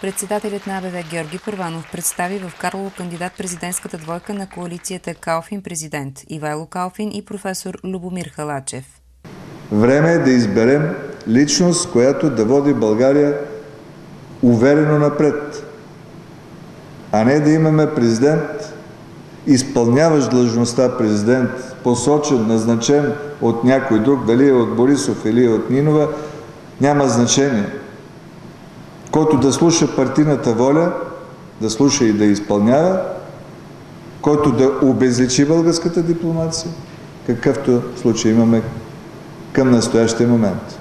Председателят на АБВ Георги Първанов представи в Карлово кандидат-президентската двойка на коалицията Калфин президент Ивайло Калфин и професор Любомир Халачев. Време е да изберем личност, която да води България уверено напред, а не да имаме президент, изпълняващ длъжността президент, посочен, назначен от някой друг, дали е от Борисов или от Нинова, няма значение. Който да слуша партийната воля, да слуша и да изпълнява, който да обезличи българската дипломация, какъвто случай имаме към настоящия момент.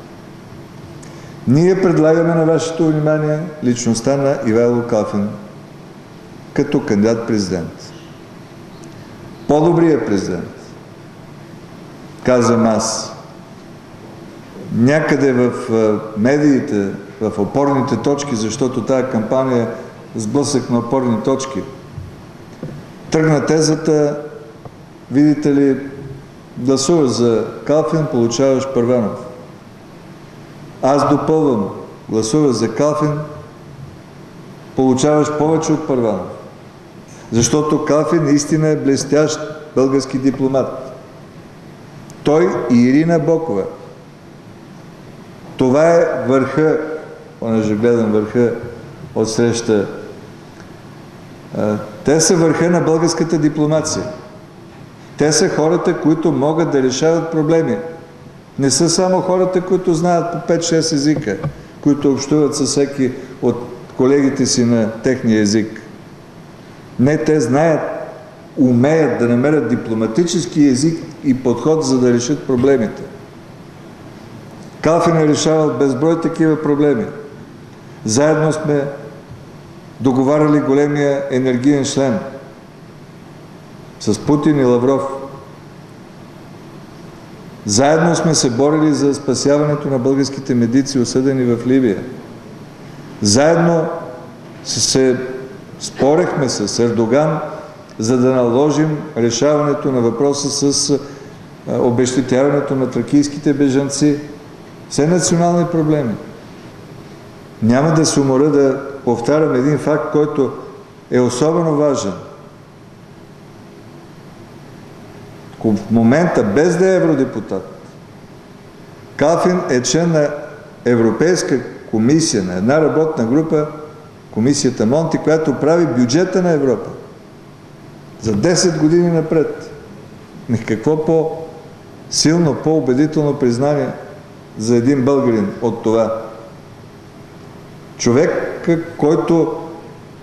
Ние предлагаме на вашето внимание личността на Ивайло Калфин като кандидат-президент. По-добрият президент, казвам аз. Някъде в медиите, в опорните точки, защото тази кампания сблъсък на опорни точки, тръгна тезата, видите ли, гласуваш за Калфин, получаваш Първанов. Аз допълвам, гласуваш за Калфин, получаваш повече от Първанов. Защото Калфин наистина е блестящ български дипломат. Той и Ирина Бокова. Това е върха, понеже гледам върха от среща. Те са върха на българската дипломация. Те са хората, които могат да решават проблеми. Не са само хората, които знаят по 5-6 езика, които общуват със всеки от колегите си на техния език. Не, те знаят, умеят да намерят дипломатически език и подход, за да решат проблемите. Калфин е решавал безброй такива проблеми. Заедно сме договаряли големия енергиен член с Путин и Лавров. Заедно сме се борили за спасяването на българските медици, осъдени в Ливия. Заедно се спорехме с Ердоган, за да наложим решаването на въпроса с обезщетяването на тракийските бежанци. Все национални проблеми. Няма да се уморя да повтарям един факт, който е особено важен. В момента, без да е евродепутат, Калфин е член на Европейска комисия, на една работна група, комисията Монти, която прави бюджета на Европа за 10 години напред. Какво по-силно, по-убедително признание за един българин от това. Човек, който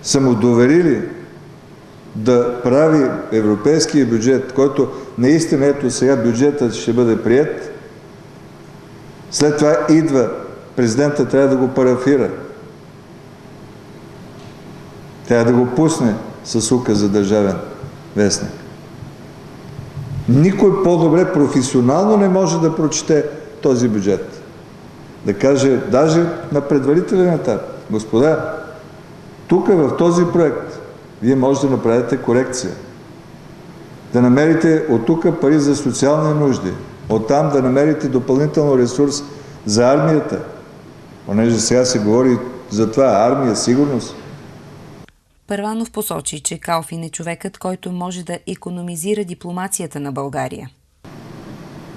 са му доверили да прави европейския бюджет, който наистина, ето сега бюджетът ще бъде приет, след това идва президента, трябва да го парафира. Трябва да го пусне с указ за държавен вестник. Никой по-добре професионално не може да прочете този бюджет. Да каже, даже на предварителен етап, господа, тук в този проект вие може да направите корекция. Да намерите от тук пари за социални нужди. Оттам да намерите допълнително ресурс за армията. Понеже сега се говори за това армия, сигурност. Първанов посочи, че Калфин е човекът, който може да икономизира дипломацията на България.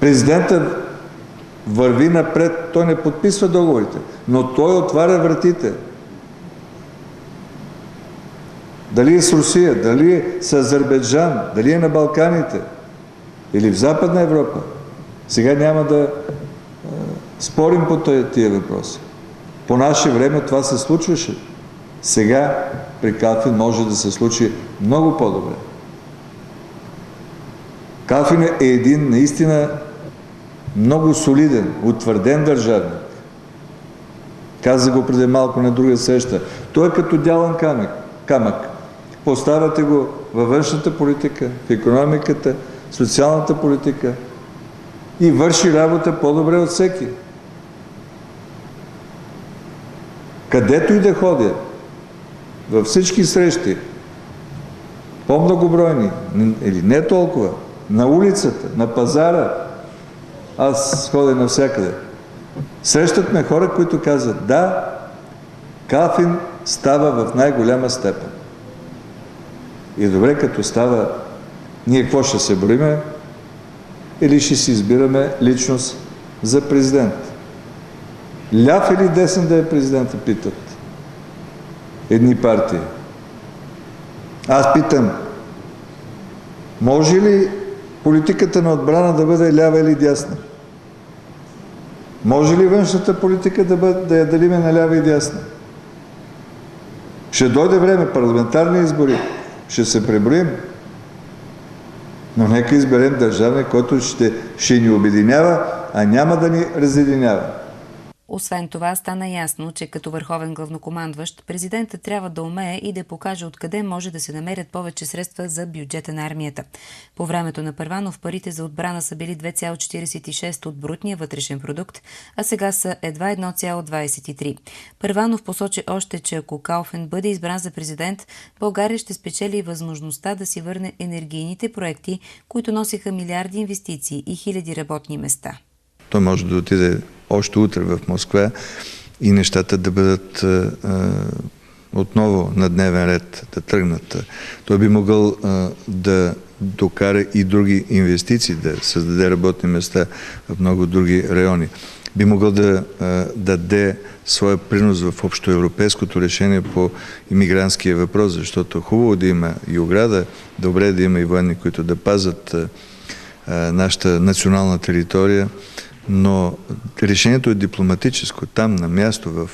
Президентът върви напред, той не подписва договорите, но той отваря вратите. Дали е с Русия, дали е с Азербайджан, дали е на Балканите или в Западна Европа. Сега няма да спорим по тия въпроси. По наше време това се случваше. Сега при Калфин може да се случи много по-добре. Калфин е един наистина много солиден, утвърден държавник. Каза го преди малко на друга среща. Той е като дялан камък. Поставяте го във външната политика, в икономиката, социалната политика и върши работа по-добре от всеки. Където и да ходя, във всички срещи, по-многобройни, или не толкова, на улицата, на пазара, аз ходя навсякъде. Срещат ме хора, които казват, да, Калфин става в най-голяма степен. И добре, като става, ние какво ще се броиме? Или ще си избираме личност за президент? Ляв или десен да е президента, питат едни партии. Аз питам, може ли политиката на отбрана да бъде лява или дясна? Може ли външната политика да я делиме на лява и дясна? Ще дойде време, парламентарни избори, ще се преброим, но нека изберем държавник, който ще ни обединява, а няма да ни разединява. Освен това, стана ясно, че като върховен главнокомандващ, президентът трябва да умее и да покаже откъде може да се намерят повече средства за бюджета на армията. По времето на Първанов парите за отбрана са били 2,46 от брутния вътрешен продукт, а сега са едва 1,23. Първанов посочи още, че ако Калфин бъде избран за президент, България ще спечели и възможността да си върне енергийните проекти, които носиха милиарди инвестиции и хиляди работни места. Той може да отиде още утре в Москва и нещата да бъдат отново на дневен ред, да тръгнат. Той би могъл да докара и други инвестиции, да създаде работни места в много други райони. Би могъл да даде своя принос в общоевропейското решение по имигрантския въпрос, защото хубаво да има и ограда, добре да има и военни, които да пазят нашата национална територия, но решението е дипломатическо. Там, на място в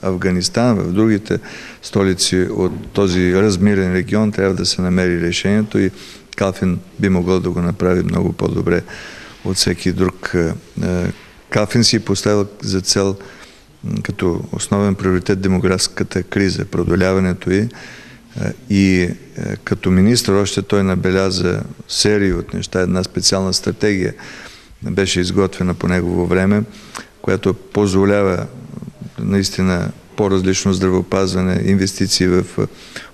Афганистан, в другите столици от този размирен регион трябва да се намери решението и Калфин би могъл да го направи много по-добре от всеки друг. Калфин си поставил за цел като основен приоритет демографската криза, продоляването и като министър още той набеляза серия от неща, една специална стратегия беше изготвена по негово време, която позволява наистина по-различно здравеопазване, инвестиции в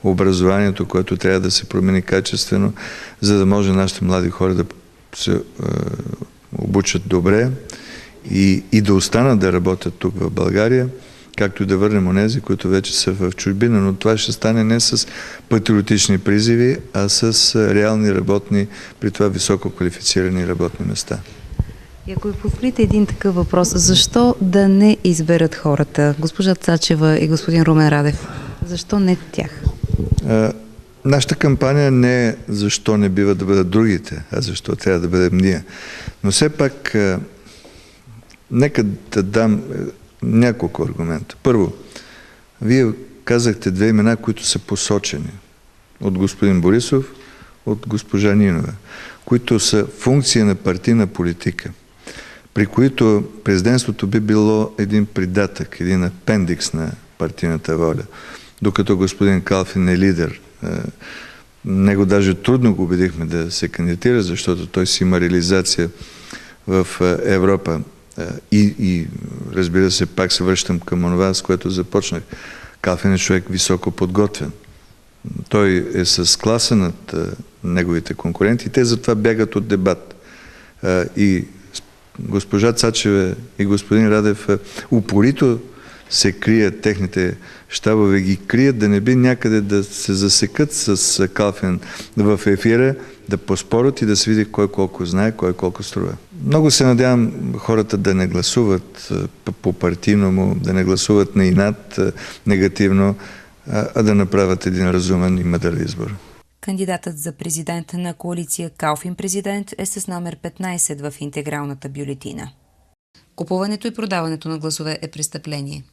образованието, което трябва да се промени качествено, за да може нашите млади хора да се обучат добре и да останат да работят тук в България, както и да върнем онези, които вече са в чужбина. Но това ще стане не с патриотични призиви, а с реални работни, при това високо квалифицирани работни места. И ако ви позволите един такъв въпрос, защо да не изберат хората, госпожа Цачева и господин Румен Радев? Защо не тях? Нашата кампания не е защо не бива да бъдат другите, а защо трябва да бъдем ние. Но все пак, нека да дам няколко аргумента. Първо, вие казахте две имена, които са посочени от господин Борисов, от госпожа Нинова, които са функция на партийна политика, при които президентството би било един придатък, един апендикс на партийната воля, докато господин Калфин е лидер. Него даже трудно го убедихме да се кандидатира, защото той си има реализация в Европа. И разбира се, пак се връщам към онова, с което започнах. Калфин е човек високо подготвен. Той е с класа над неговите конкуренти и те затова бягат от дебат. И госпожа Цачева и господин Радев упорито се крият, техните щабове ги крият, да не би някъде да се засекат с Калфин в ефира, да поспорят и да се види кой колко знае, кой колко струва. Много се надявам хората да не гласуват по партийному, да не гласуват на инат негативно, а да направят един разумен и мъдър избор. Кандидатът за президент на коалиция Калфин президент е с номер 15 в интегралната бюлетина. Купуването и продаването на гласове е престъпление.